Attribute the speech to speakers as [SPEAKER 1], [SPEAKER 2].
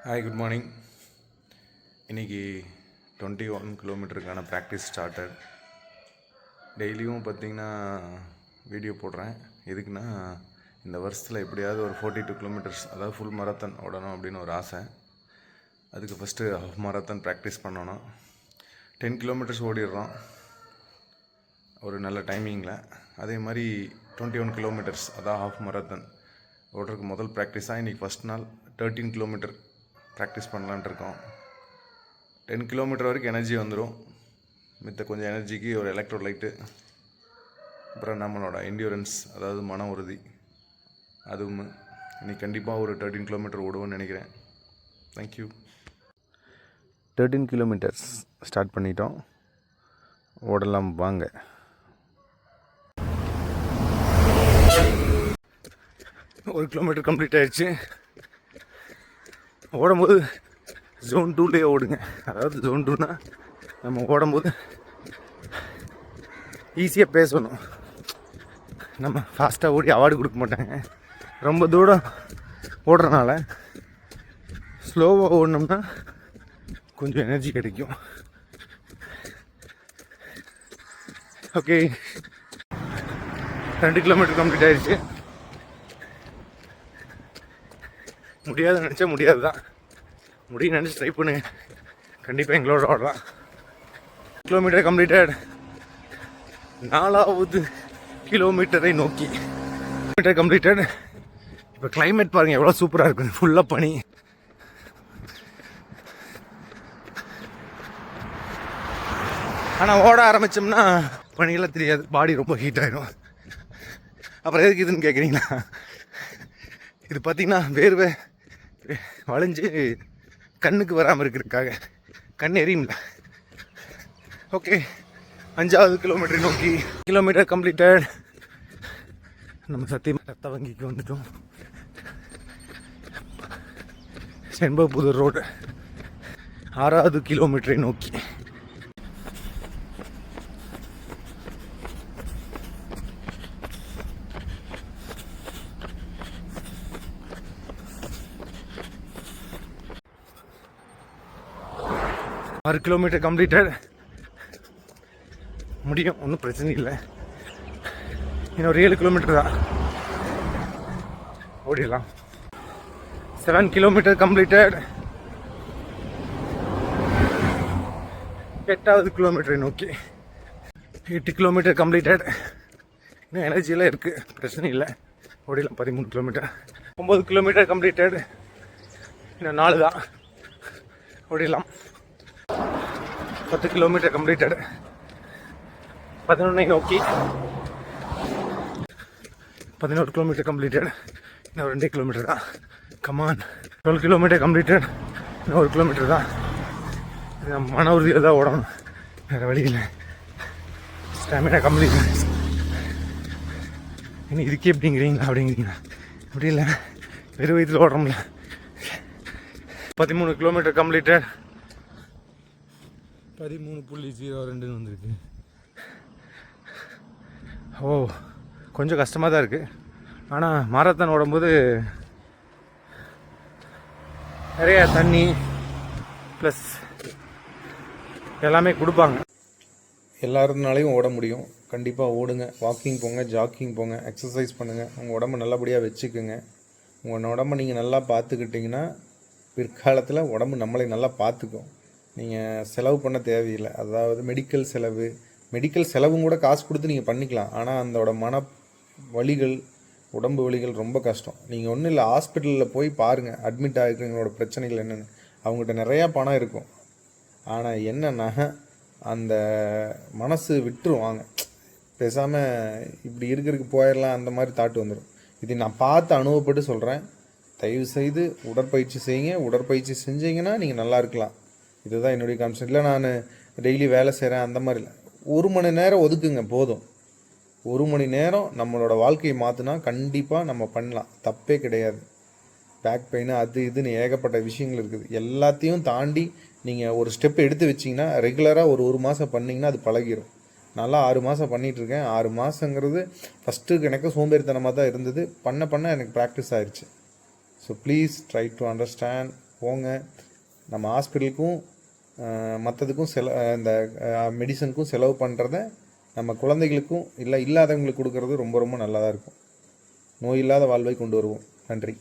[SPEAKER 1] Hi, good morning. இன்றைக்கி 21 கிலோமீட்டருக்கான practice started. டெய்லியும் பார்த்திங்கன்னா வீடியோ போடுறேன். எதுக்குன்னா இந்த வருஷத்தில் எப்படியாவது ஒரு 42 கிலோமீட்டர்ஸ், அதாவது ஃபுல் மராத்தான் ஓடணும் அப்படின்னு ஒரு ஆசை. அதுக்கு ஃபஸ்ட்டு ஹாஃப் மராத்தான் ப்ராக்டிஸ் பண்ணணும். 10 கிலோமீட்டர்ஸ் ஓடிடுறோம் ஒரு நல்ல டைமிங்கில். அதே மாதிரி 21 கிலோமீட்டர்ஸ், அதான் ஹாஃப் மராத்தான் ஓடுறதுக்கு முதல் ப்ராக்டிஸாக இன்றைக்கி ஃபஸ்ட் நாள் 13 கிலோமீட்டர் ப்ராக்டிஸ் பண்ணலான்ட்டு இருக்கோம். 10 கிலோமீட்டர் வரைக்கும் எனர்ஜி வந்துடும். மித்த கொஞ்சம் எனர்ஜிக்கு ஒரு எலக்ட்ரோலைட்டு, அப்புறம் நம்மளோட என்டியூரன்ஸ், அதாவது மன உறுதி, அதுவும் இன்றைக்கி கண்டிப்பாக ஒரு 13 கிலோமீட்டர் ஓடுவோன்னு நினைக்கிறேன். தேங்க்யூ. 13 கிலோமீட்டர்ஸ் ஸ்டார்ட் பண்ணிட்டோம். ஓடலாம் வாங்க. ஒரு கிலோமீட்டர் கம்ப்ளீட் ஆகிடுச்சு. ஓடும்போது ஜோன் 2லேயே ஓடுங்க. அதாவது ஜோன் 2னா நம்ம ஓடும்போது ஈஸியாக பேசணும். நம்ம ஃபாஸ்ட்டாக ஓடி அவார்டு கொடுக்க மாட்டாங்க. ரொம்ப தூரம் ஓடுறதுனால ஸ்லோவாக ஓடினோம்னா கொஞ்சம் எனர்ஜி கிடைக்கும். ஓகே, 2 கிலோமீட்டர் கம்ப்ளீட் ஆகிடுச்சு. முடியாது நினச்சா முடியாது தான். முடியும் நினச்சி ட்ரை பண்ணு, கண்டிப்பாக எங்களோட ஓடலாம். Kilometre completed. 4வது கிலோமீட்டரை நோக்கி கிலோமீட்டர் கம்ப்ளீட்டட். இப்போ கிளைமேட் பாருங்கள் எவ்வளோ சூப்பராக இருக்குது. ஃபுல்லாக பனி. ஆனால் ஓட ஆரம்பித்தோம்னா பனியெல்லாம் தெரியாது, பாடி ரொம்ப ஹீட் ஆகிடும். அப்புறம் எதுக்கு இதுன்னு கேட்குறீங்களா? இது பார்த்திங்கன்னா வேர்வை வளைஞ்சு கண்ணுக்கு வராமல் இருக்கிறதுக்காக. கண் எரியும்ல. ஓகே, 5வது கிலோமீட்டரை நோக்கி கிலோமீட்டர் கம்ப்ளீட்டட். நம்ம சத்தியமாக ரத்த வங்கிக்கு வந்துட்டோம். செண்பகபுதூர் ரோடு 6வது கிலோமீட்டரை நோக்கி. ஆறு கிலோமீட்டர் கம்ப்ளீட்டட். முடியும், ஒன்றும் பிரச்சனை இல்லை. இன்னொரு 7 கிலோமீட்டர் தான் ஓடிடலாம். 7 கிலோமீட்டர் கம்ப்ளீட்டட். 8வது கிலோமீட்டரை நோக்கி 8 கிலோமீட்டர் கம்ப்ளீட்டட். இன்னும் எனர்ஜியெல்லாம் இருக்குது, பிரச்சனை இல்லை, ஓடிடலாம். 13 கிலோமீட்டர். 9 kilometre completed. இன்னும் 4 தான், ஓடிடலாம். 10 கிலோமீட்டர் கம்ப்ளீட்டட். 11 நோக்கி 11 கிலோமீட்டர் கம்ப்ளீட்டட். இன்னும் 2 கிலோமீட்டர் தான். கமான். 12 kilometre completed. இன்னும் 1 கிலோமீட்டர் தான். மன உறுதியில் தான் ஓடணும், வேறு வழியில். Stamina complete. இன்னும் இதுக்கே எப்படிங்கிறீங்களா அப்படிங்கிறீங்களா? அப்படி இல்லை, வெறும் வயிற்றில் ஓடுறோம்ல. 13 கிலோமீட்டர் கம்ப்ளீட்டட். 13.02 வந்திருக்கு. ஓ, கொஞ்சம் கஷ்டமாக தான் இருக்குது. ஆனால் மாரத்தான் ஓடும்போது நிறைய தண்ணி ப்ளஸ் எல்லாமே கொடுப்பாங்க. எல்லாருனாலையும் ஓட முடியும். கண்டிப்பாக ஓடுங்க, வாக்கிங் போங்க, ஜாக்கிங் போங்க, எக்ஸசைஸ் பண்ணுங்கள். உங்கள் உடம்பை நல்லபடியாக வச்சுக்குங்க. உங்கள் உடம்பை நீங்கள் நல்லா பார்த்துக்கிட்டிங்கன்னா பிற்காலத்தில் உடம்பு நம்மளை நல்லா பார்த்துக்கும். நீங்கள் செலவு பண்ண தேவையில்லை. அதாவது மெடிக்கல் செலவும் கூட காசு கொடுத்து நீங்கள் பண்ணிக்கலாம். ஆனால் அதோட மன வலிகள், உடம்பு வலிகள் ரொம்ப கஷ்டம். நீங்கள் ஒன்றும் இல்லை, ஹாஸ்பிட்டலில் போய் பாருங்கள், அட்மிட் ஆகிருக்கிறவங்களோட பிரச்சனைகள் என்னென்னு. அவங்ககிட்ட நிறையா பணம் இருக்கும். ஆனால் என்னன்னா அந்த மனசு விட்டுருவாங்க. பேசாமல் இப்படி இருக்கிறதுக்கு போயிடலாம், அந்த மாதிரி தாட்டு வந்துடும். இது நான் பார்த்து அனுபவப்பட்டு சொல்கிறேன். தயவுசெய்து உடற்பயிற்சி செய்யுங்க. உடற்பயிற்சி செஞ்சீங்கன்னா நீங்கள் நல்லா இருக்கலாம். இதுதான் என்னுடைய கான்செப்ட். இல்லை நான் டெய்லி வேலை செய்கிறேன் அந்த மாதிரி இல்லை. 1 மணி நேரம் ஒதுக்குங்க போதும். 1 மணி நேரம் நம்மளோட வாழ்க்கையை மாற்றினா கண்டிப்பாக நம்ம பண்ணலாம், தப்பே கிடையாது. பேக் பெயின் அது இதுன்னு ஏகப்பட்ட விஷயங்கள் இருக்குது. எல்லாத்தையும் தாண்டி நீங்கள் ஒரு ஸ்டெப் எடுத்து வச்சிங்கன்னா ரெகுலராக ஒரு மாதம் பண்ணிங்கன்னா அது பழகிடும். நல்லா 6 மாதம் பண்ணிகிட்ருக்கேன். 6 மாதங்கிறது ஃபஸ்ட்டு எனக்கு சோம்பேறித்தனமாக தான் இருந்தது. பண்ண எனக்கு ப்ராக்டிஸ் ஆயிடுச்சு. So please try to understand. போங்க. நம்ம ஹாஸ்பிட்டலுக்கும் மற்றதுக்கும் இந்த மெடிசனுக்கும் செலவு பண்ணுறத நம்ம குழந்தைகளுக்கும் இல்லாதவங்களுக்கு கொடுக்கறது ரொம்ப ரொம்ப நல்லதாக இருக்கும். நோய் இல்லாத வாழ்வை கொண்டு வருவோம். நன்றி.